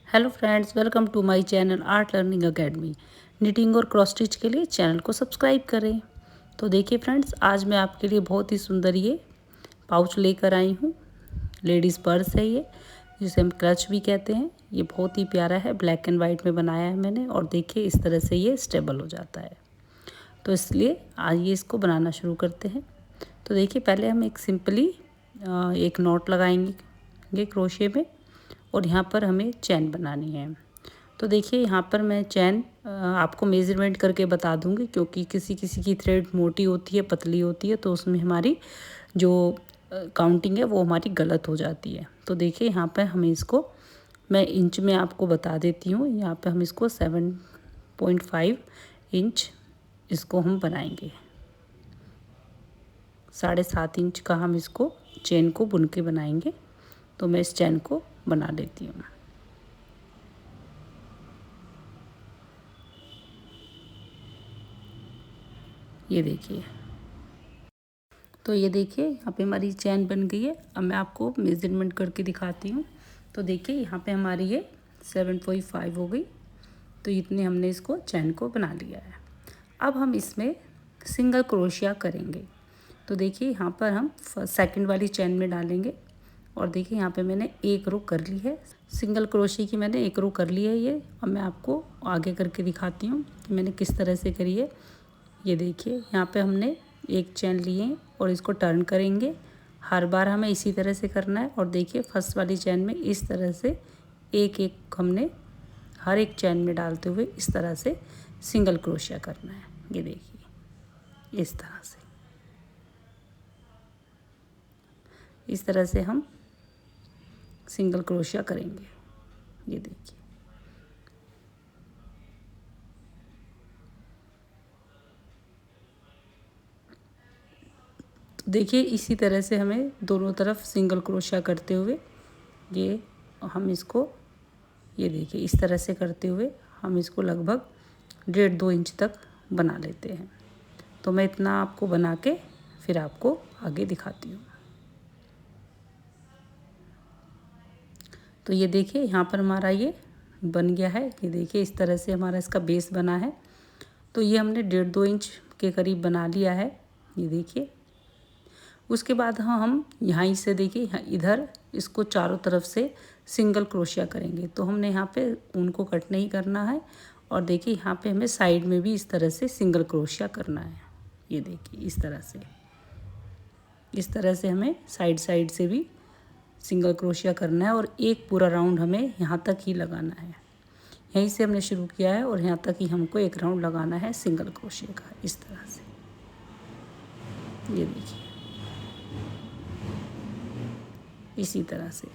Hello friends, welcome to my channel art learning academy. Knitting और cross stitch के लिए channel को subscribe करें। तो देखिए फ्रेंड्स, आज मैं आपके लिए बहुत ही सुंदर ये पाउच लेकर आई हूँ। लेडीज़ पर्स है ये, जिसे हम क्लच भी कहते हैं। ये बहुत ही प्यारा है, ब्लैक एंड वाइट में बनाया है मैंने। और देखिए इस तरह से ये स्टेबल हो जाता है। तो इसलिए आइए इसको बनाना शुरू करते हैं। तो देखिए पहले हम एक सिंपली एक नॉट लगाएंगे क्रोशे में, और यहाँ पर हमें चैन बनानी है। तो देखिए यहाँ पर मैं चैन आपको मेज़रमेंट करके बता दूँगी, क्योंकि किसी किसी की थ्रेड मोटी होती है, पतली होती है, तो उसमें हमारी जो काउंटिंग है वो हमारी गलत हो जाती है। तो देखिए यहाँ पर हमें इसको मैं इंच में आपको बता देती हूँ। यहाँ पे हम इसको 7.5 इंच इसको हम बनाएंगे। 7.5 इंच का हम इसको चेन को बुन के बनाएंगे। तो मैं इस चैन को बना लेती हूँ। ये देखिए, तो ये देखिए यहाँ पे हमारी चैन बन गई है। अब मैं आपको मेज़रमेंट करके दिखाती हूँ। तो देखिए यहाँ पे हमारी ये 7.5 हो गई। तो इतने हमने इसको चैन को बना लिया है। अब हम इसमें सिंगल क्रोशिया करेंगे। तो देखिए यहाँ पर हम सेकंड वाली चैन में डालेंगे। और देखिए यहाँ पे मैंने एक रो कर ली है, सिंगल क्रोशिया की मैंने एक रो कर ली है ये। अब मैं आपको आगे करके दिखाती हूँ कि मैंने किस तरह से करी है। ये देखिए यहाँ पे हमने एक चैन लिए और इसको टर्न करेंगे। हर बार हमें इसी तरह से करना है। और देखिए फर्स्ट वाली चैन में इस तरह से एक एक हमने हर एक चैन में डालते हुए इस तरह से सिंगल क्रोशिया करना है। ये देखिए इस तरह से हम सिंगल क्रोशिया करेंगे। ये देखिए, तो देखिए इसी तरह से हमें दोनों तरफ सिंगल क्रोशिया करते हुए ये हम इसको, ये देखिए इस तरह से करते हुए हम इसको लगभग 1.5-2 इंच तक बना लेते हैं। तो मैं इतना आपको बना के फिर आपको आगे दिखाती हूँ। तो ये देखिए यहाँ पर हमारा ये बन गया है। ये देखिए इस तरह से हमारा इसका बेस बना है। तो ये हमने 1.5-2 इंच के करीब बना लिया है। ये देखिए, उसके बाद हम यहाँ से देखिए इधर इसको चारों तरफ से सिंगल क्रोशिया करेंगे। तो हमने यहाँ पे ऊन को कट नहीं करना है। और देखिए यहाँ पे हमें साइड में भी इस तरह से सिंगल क्रोशिया करना है। ये देखिए इस तरह से हमें साइड साइड से भी सिंगल क्रोशिया करना है। और एक पूरा राउंड हमें यहाँ तक ही लगाना है। यहीं से हमने शुरू किया है और यहाँ तक ही हमको एक राउंड लगाना है सिंगल क्रोशिया का, इस तरह से। ये देखिए इसी तरह से।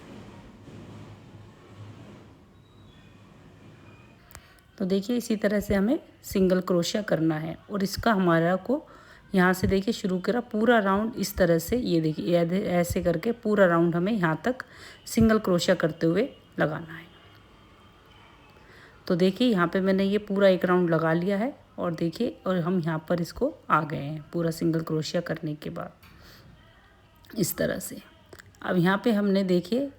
तो देखिए इसी तरह से हमें सिंगल क्रोशिया करना है। और इसका हमारा को यहाँ से देखिए शुरू करा पूरा राउंड इस तरह से। ये देखिए ऐसे करके पूरा राउंड हमें यहाँ तक सिंगल क्रोशिया करते हुए लगाना है। तो देखिए यहाँ पे मैंने ये पूरा एक राउंड लगा लिया है। और देखिए और हम यहाँ पर इसको आ गए हैं पूरा सिंगल क्रोशिया करने के बाद, इस तरह से। अब यहाँ पे हमने देखिए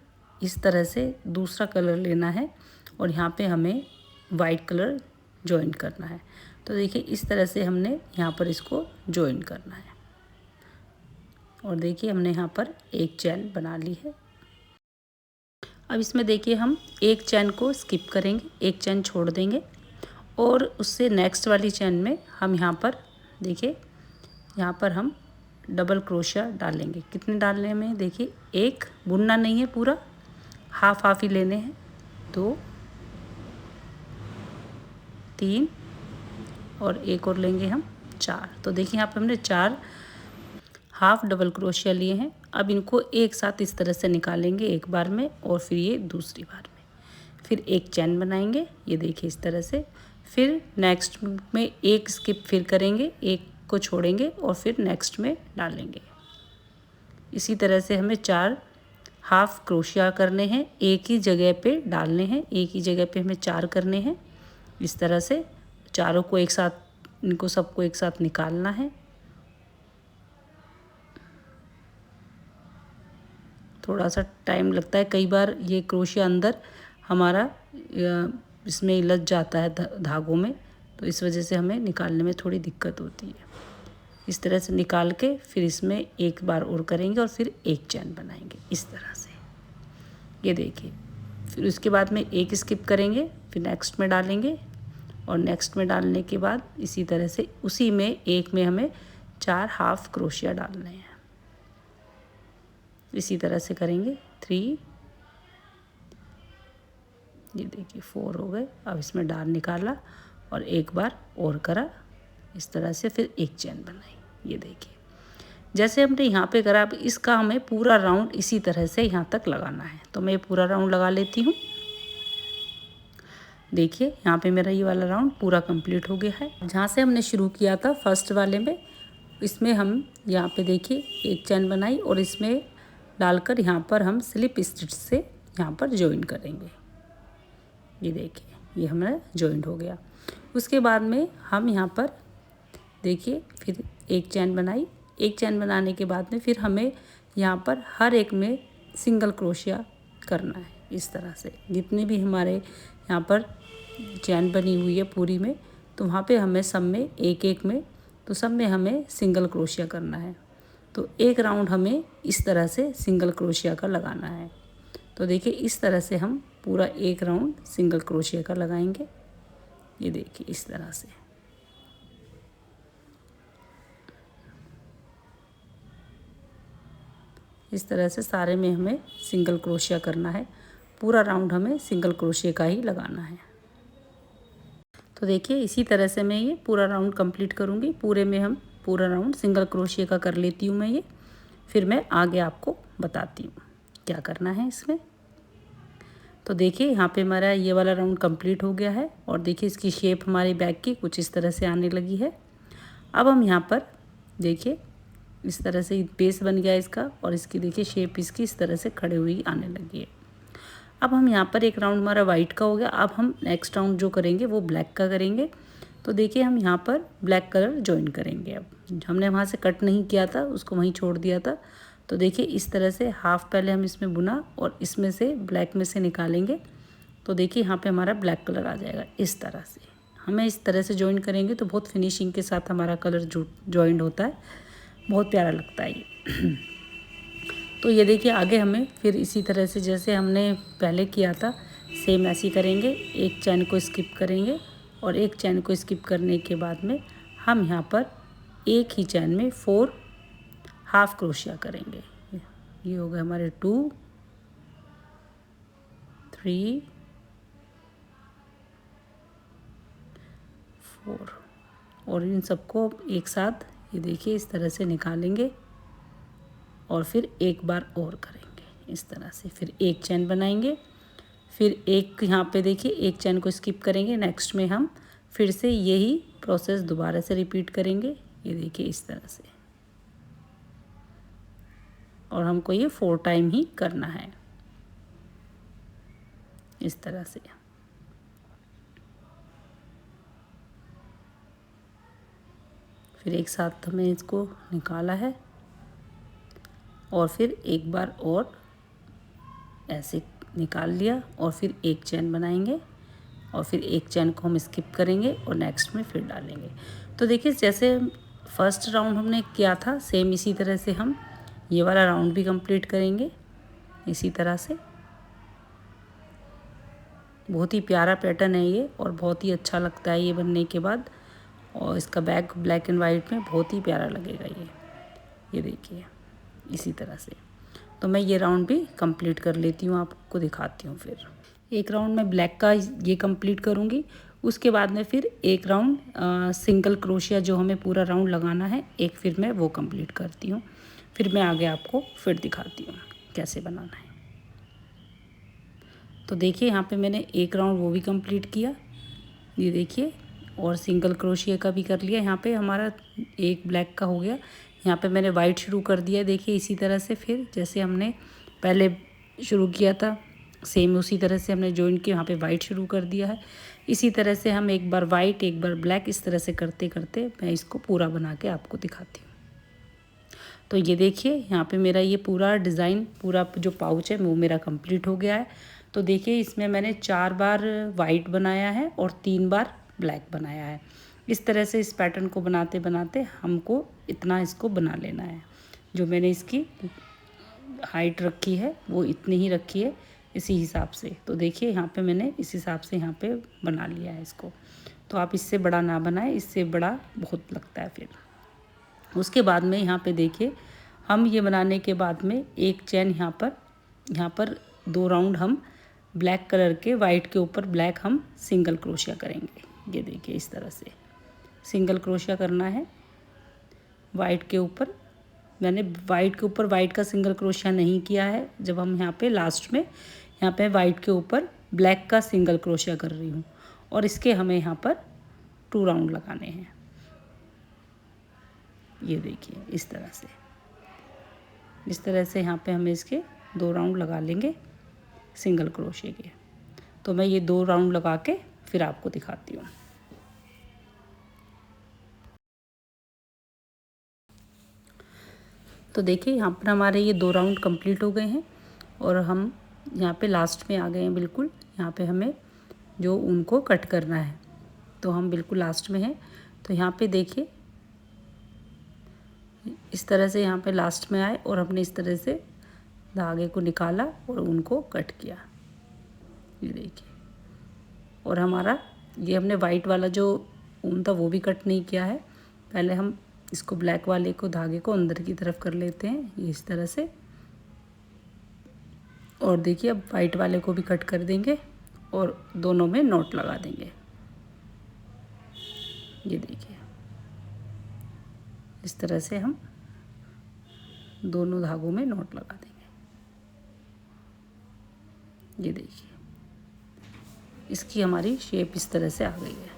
इस तरह से दूसरा कलर लेना है और यहाँ पे हमें वाइट कलर जॉइन करना है। तो देखिए इस तरह से हमने यहाँ पर इसको जॉइन करना है। और देखिए हमने यहाँ पर एक चैन बना ली है। अब इसमें देखिए हम एक चैन को स्किप करेंगे, एक चैन छोड़ देंगे। और उससे नेक्स्ट वाली चैन में हम यहाँ पर देखिए यहाँ पर हम डबल क्रोशिया डालेंगे। कितने डालने में देखिए, एक बुनना नहीं है पूरा, हाफ हाफ ही लेने हैं। 2 3 और एक और लेंगे हम 4। तो देखिए यहाँ पर हमने 4 हाफ डबल क्रोशिया लिए हैं। अब इनको एक साथ इस तरह से निकालेंगे एक बार में, और फिर ये दूसरी बार में फिर एक चैन बनाएंगे। ये देखिए इस तरह से। फिर नेक्स्ट में एक स्किप फिर करेंगे, एक को छोड़ेंगे और फिर नेक्स्ट में डालेंगे। इसी तरह से हमें 4 हाफ क्रोशिया करने हैं, एक ही जगह पे डालने हैं, एक ही जगह पे हमें 4 करने हैं। इस तरह से चारों को एक साथ, इनको सबको एक साथ निकालना है। थोड़ा सा टाइम लगता है, कई बार ये क्रोशिया अंदर हमारा इसमें लग जाता है धागों में, तो इस वजह से हमें निकालने में थोड़ी दिक्कत होती है। इस तरह से निकाल के फिर इसमें एक बार और करेंगे और फिर एक चैन बनाएंगे इस तरह से। ये देखिए, फिर उसके बाद में एक स्किप करेंगे, फिर नेक्स्ट में डालेंगे और नेक्स्ट में डालने के बाद इसी तरह से उसी में एक में हमें 4 हाफ क्रोशिया डालने हैं। इसी तरह से करेंगे 3, ये देखिए 4 हो गए। अब इसमें डाल निकाला और एक बार और करा इस तरह से, फिर एक चैन बनाई। ये देखिए जैसे हमने यहाँ पे करा, अब इसका हमें पूरा राउंड इसी तरह से यहाँ तक लगाना है। तो मैं पूरा राउंड लगा लेती हूँ। देखिए यहाँ पे मेरा ये वाला राउंड पूरा कंप्लीट हो गया है। जहाँ से हमने शुरू किया था फर्स्ट वाले में, इसमें हम यहाँ पे देखिए एक चैन बनाई और इसमें डालकर यहाँ पर हम स्लिप स्टिच से यहाँ पर जॉइन करेंगे। ये देखिए ये हमारा जॉइंट हो गया। उसके बाद में हम यहाँ पर देखिए फिर एक चैन बनाई। एक चैन बनाने के बाद में फिर हमें यहाँ पर हर एक में सिंगल क्रोशिया करना है इस तरह से। जितने भी हमारे यहाँ पर चैन बनी हुई है पूरी में, तो वहाँ पे हमें सब में एक एक में, तो सब में हमें सिंगल क्रोशिया करना है। तो एक राउंड हमें इस तरह से सिंगल क्रोशिया का लगाना है। तो देखिए इस तरह से हम पूरा एक राउंड सिंगल क्रोशिया का लगाएंगे। ये देखिए इस तरह से। इस तरह से सारे में हमें सिंगल क्रोशिया करना है। पूरा राउंड हमें सिंगल क्रोशिया का ही लगाना है। तो देखिए इसी तरह से मैं ये पूरा राउंड कंप्लीट करूँगी। पूरे में हम पूरा राउंड सिंगल क्रोशिया का कर लेती हूँ मैं ये, फिर मैं आगे आपको बताती हूँ क्या करना है इसमें। तो देखिए यहाँ पे हमारा ये वाला राउंड कंप्लीट हो गया है और देखिए इसकी शेप हमारी बैग की कुछ इस तरह से आने लगी है। अब हम यहाँ पर देखिए इस तरह से बेस बन गया इसका और इसकी देखिए शेप इसकी इस तरह से खड़े हुई आने लगी है। अब हम यहाँ पर एक राउंड हमारा वाइट का हो गया। अब हम नेक्स्ट राउंड जो करेंगे वो ब्लैक का करेंगे। तो देखिए हम यहाँ पर ब्लैक कलर ज्वाइन करेंगे। अब हमने वहाँ से कट नहीं किया था, उसको वहीं छोड़ दिया था। तो देखिए इस तरह से हाफ पहले हम इसमें बुना और इसमें से ब्लैक में से निकालेंगे। तो देखिए यहाँ पे हमारा ब्लैक कलर आ जाएगा इस तरह से। हमें इस तरह से ज्वाइन करेंगे तो बहुत फिनिशिंग के साथ हमारा कलर ज्वाइंट होता है, बहुत प्यारा लगता है ये। तो ये देखिए आगे हमें फिर इसी तरह से जैसे हमने पहले किया था सेम ऐसे ही करेंगे। एक चैन को स्किप करेंगे और एक चैन को स्किप करने के बाद में हम यहाँ पर एक ही चैन में 4 हाफ क्रोशिया करेंगे। ये हो गए हमारे 2, 3, 4 और इन सबको एक साथ ये देखिए इस तरह से निकालेंगे और फिर एक बार और करेंगे इस तरह से। फिर एक चैन बनाएंगे, फिर एक यहाँ पे देखिए एक चैन को स्किप करेंगे। नेक्स्ट में हम फिर से यही प्रोसेस दोबारा से रिपीट करेंगे। ये देखिए इस तरह से, और हमको ये 4 टाइम ही करना है इस तरह से। फिर एक साथ हमें इसको निकाला है और फिर एक बार और ऐसे निकाल लिया और फिर एक चैन बनाएंगे और फिर एक चैन को हम स्किप करेंगे और नेक्स्ट में फिर डालेंगे। तो देखिए जैसे फर्स्ट राउंड हमने किया था सेम इसी तरह से हम ये वाला राउंड भी कंप्लीट करेंगे इसी तरह से। बहुत ही प्यारा पैटर्न है ये और बहुत ही अच्छा लगता है ये बनने के बाद, और इसका बैक ब्लैक एंड वाइट में बहुत ही प्यारा लगेगा ये देखिए इसी तरह से। तो मैं ये राउंड भी कंप्लीट कर लेती हूँ, आपको दिखाती हूँ। फिर एक राउंड मैं ब्लैक का ये कंप्लीट करूँगी, उसके बाद में फिर एक राउंड सिंगल क्रोशिया जो हमें पूरा राउंड लगाना है एक फिर मैं वो कंप्लीट करती हूँ। फिर मैं आगे आपको फिर दिखाती हूँ कैसे बनाना है। तो देखिए यहाँ पे मैंने एक राउंड वो भी कंप्लीट किया, ये देखिए, और सिंगल क्रोशिया का भी कर लिया। यहाँ पे हमारा एक ब्लैक का हो गया। यहाँ पे मैंने वाइट शुरू कर दिया, देखिए इसी तरह से। फिर जैसे हमने पहले शुरू किया था सेम उसी तरह से हमने जॉइन किया, यहाँ पे वाइट शुरू कर दिया है। इसी तरह से हम एक बार वाइट एक बार ब्लैक इस तरह से करते करते मैं इसको पूरा बना के आपको दिखाती हूँ। तो ये देखिए यहाँ पे मेरा ये पूरा डिज़ाइन पूरा जो पाउच है वो मेरा कंप्लीट हो गया है। तो देखिए इसमें मैंने 4 बार वाइट बनाया है और 3 बार ब्लैक बनाया है। इस तरह से इस पैटर्न को बनाते बनाते हमको इतना इसको बना लेना है। जो मैंने इसकी हाइट रखी है वो इतनी ही रखी है इसी हिसाब से। तो देखिए यहाँ पे मैंने इस हिसाब से यहाँ पे बना लिया है इसको। तो आप इससे बड़ा ना बनाएं, इससे बड़ा बहुत लगता है फिर। उसके बाद में यहाँ पे देखिए हम ये बनाने के बाद में एक चेन यहाँ पर 2 राउंड हम ब्लैक कलर के वाइट के ऊपर ब्लैक हम सिंगल क्रोशिया करेंगे। ये देखिए इस तरह से सिंगल क्रोशिया करना है वाइट के ऊपर। मैंने वाइट के ऊपर वाइट का सिंगल क्रोशिया नहीं किया है। जब हम यहाँ पे लास्ट में यहाँ पे वाइट के ऊपर ब्लैक का सिंगल क्रोशिया कर रही हूँ और इसके हमें यहाँ पर 2 राउंड लगाने हैं। ये देखिए इस तरह से यहाँ पे हमें इसके 2 राउंड लगा लेंगे सिंगल क्रोशिया के। तो मैं ये 2 राउंड लगा के फिर आपको दिखाती हूँ। तो देखिए यहाँ पर हमारे ये 2 राउंड कंप्लीट हो गए हैं और हम यहाँ पे लास्ट में आ गए हैं बिल्कुल। यहाँ पे हमें जो ऊन को कट करना है तो हम बिल्कुल लास्ट में हैं। तो यहाँ पे देखिए इस तरह से यहाँ पे लास्ट में आए और हमने इस तरह से धागे को निकाला और ऊन को कट किया। ये देखिए, और हमारा ये हमने वाइट वाला जो ऊन था वो भी कट नहीं किया है। पहले हम इसको ब्लैक वाले को धागे को अंदर की तरफ कर लेते हैं ये इस तरह से। और देखिए अब वाइट वाले को भी कट कर देंगे और दोनों में नॉट लगा देंगे। ये देखिए इस तरह से हम दोनों धागों में नॉट लगा देंगे। ये देखिए इसकी हमारी शेप इस तरह से आ गई है।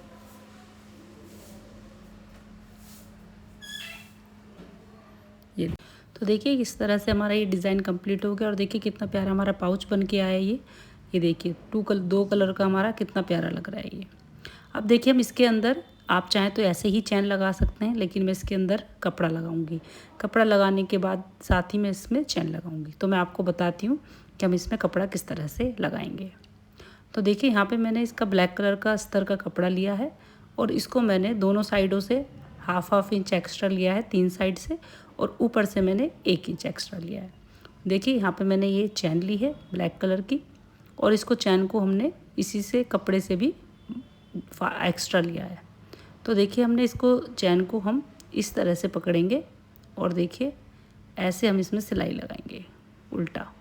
ये तो देखिए इस तरह से हमारा ये डिज़ाइन कंप्लीट हो गया और देखिए कितना प्यारा हमारा पाउच बन के आया है ये देखिए 2 कलर का हमारा कितना प्यारा लग रहा है ये। अब देखिए हम इसके अंदर आप चाहें तो ऐसे ही चैन लगा सकते हैं, लेकिन मैं इसके अंदर कपड़ा लगाऊंगी। कपड़ा लगाने के बाद साथ ही मैं इसमें चैन लगाऊंगी। तो मैं आपको बताती हूँ कि हम इसमें कपड़ा किस तरह से लगाएंगे। तो देखिए यहाँ पे मैंने इसका ब्लैक कलर का अस्तर का कपड़ा लिया है और इसको मैंने दोनों साइडों से हाफ इंच एक्स्ट्रा लिया है 3 साइड से, और ऊपर से मैंने 1 इंच एक्स्ट्रा लिया है। देखिए यहाँ पे मैंने ये चैन ली है ब्लैक कलर की और इसको चैन को हमने इसी से कपड़े से भी एक्स्ट्रा लिया है। तो देखिए हमने इसको चैन को हम इस तरह से पकड़ेंगे और देखिए ऐसे हम इसमें सिलाई लगाएंगे उल्टा।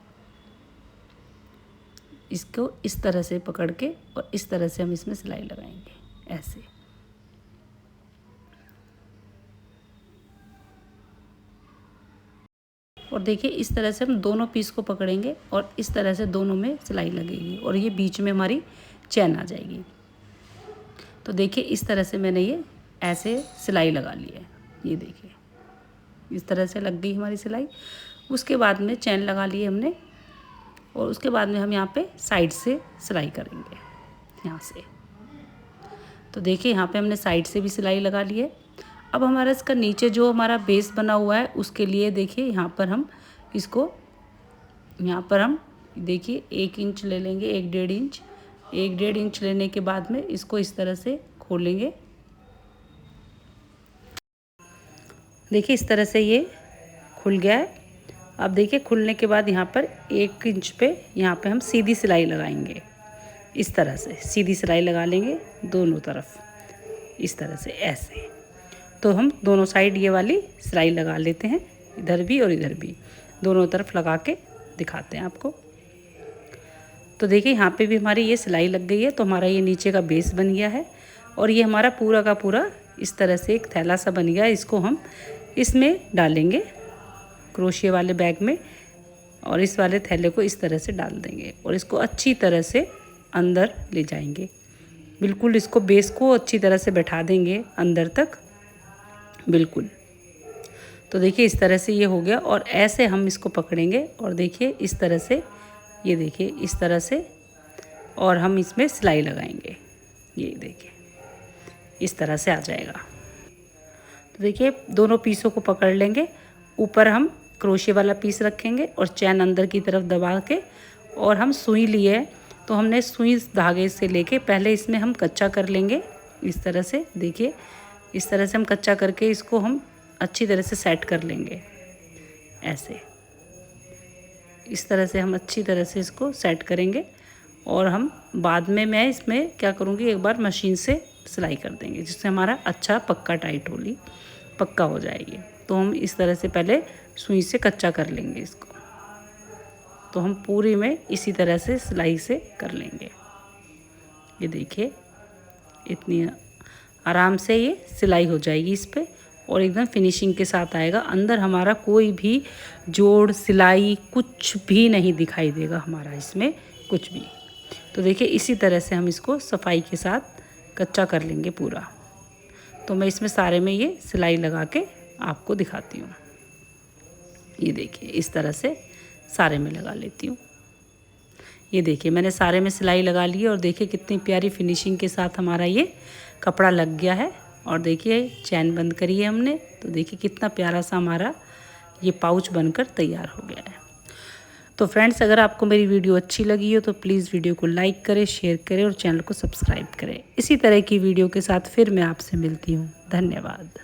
इसको इस तरह से पकड़ के और इस तरह से हम इसमें सिलाई लगाएंगे ऐसे। और देखिए इस तरह से हम दोनों पीस को पकड़ेंगे और इस तरह से दोनों में सिलाई लगेगी और ये बीच में हमारी चैन आ जाएगी। तो देखिए इस तरह से मैंने ये ऐसे सिलाई लगा ली है। ये देखिए इस तरह से लग गई हमारी सिलाई। उसके बाद में चैन लगा ली हमने और उसके बाद में हम यहाँ पे साइड से सिलाई करेंगे यहाँ से। तो देखिए यहाँ पे हमने साइड से भी सिलाई लगा ली है। अब हमारा इसका नीचे जो हमारा बेस बना हुआ है उसके लिए देखिए यहाँ पर हम इसको देखिए 1 इंच ले लेंगे, 1.5 इंच लेने के बाद में इसको इस तरह से खोलेंगे। देखिए इस तरह से ये खुल गया है। अब देखिए खुलने के बाद यहाँ पर 1 इंच पे यहाँ पे हम सीधी सिलाई लगाएंगे। इस तरह से सीधी सिलाई लगा लेंगे दोनों तरफ इस तरह से ऐसे। तो हम दोनों साइड ये वाली सिलाई लगा लेते हैं, इधर भी और इधर भी, दोनों तरफ लगा के दिखाते हैं आपको। तो देखिए यहाँ पे भी हमारी ये सिलाई लग गई है। तो हमारा ये नीचे का बेस बन गया है और ये हमारा पूरा का पूरा इस तरह से एक थैला सा बन गया। इसको हम इसमें डालेंगे क्रोशिया वाले बैग में और इस वाले थैले को इस तरह से डाल देंगे और इसको अच्छी तरह से अंदर ले जाएंगे। बिल्कुल इसको बेस को अच्छी तरह से बैठा देंगे अंदर तक बिल्कुल। तो देखिए इस तरह से ये हो गया और ऐसे हम इसको पकड़ेंगे और देखिए इस तरह से, ये देखिए इस तरह से, और हम इसमें सिलाई लगाएंगे। ये देखिए इस तरह से आ जाएगा। तो देखिए दोनों पीसों को पकड़ लेंगे, ऊपर हम क्रोशिया वाला पीस रखेंगे और चैन अंदर की तरफ दबा के, और हम सुई लिए तो हमने सुई धागे से लेके पहले इसमें हम कच्चा कर लेंगे इस तरह से। देखिए इस तरह से हम कच्चा करके इसको हम अच्छी तरह से सेट कर लेंगे। ऐसे इस तरह से हम अच्छी तरह से इसको सेट करेंगे और हम बाद में मैं इसमें क्या करूँगी, एक बार मशीन से सिलाई कर देंगे जिससे हमारा अच्छा पक्का टाइट होली पक्का हो जाएगी। तो हम इस तरह से पहले सुई से कच्चा कर लेंगे इसको। तो हम पूरी में इसी तरह से सिलाई से कर लेंगे। ये देखिए इतनी आराम से ये सिलाई हो जाएगी इस पे और एकदम फिनिशिंग के साथ आएगा। अंदर हमारा कोई भी जोड़ सिलाई कुछ भी नहीं दिखाई देगा हमारा इसमें कुछ भी। तो देखिए इसी तरह से हम इसको सफाई के साथ कच्चा कर लेंगे पूरा। तो मैं इसमें सारे में ये सिलाई लगा के आपको दिखाती हूँ। ये देखिए इस तरह से सारे में लगा लेती हूँ। ये देखिए मैंने सारे में सिलाई लगा ली है और देखिए कितनी प्यारी फिनिशिंग के साथ हमारा ये कपड़ा लग गया है। और देखिए चैन बंद करी है हमने, तो देखिए कितना प्यारा सा हमारा ये पाउच बनकर तैयार हो गया है। तो फ्रेंड्स अगर आपको मेरी वीडियो अच्छी लगी हो तो प्लीज़ वीडियो को लाइक करें, शेयर करें और चैनल को सब्सक्राइब करें। इसी तरह की वीडियो के साथ फिर मैं आपसे मिलती हूँ। धन्यवाद।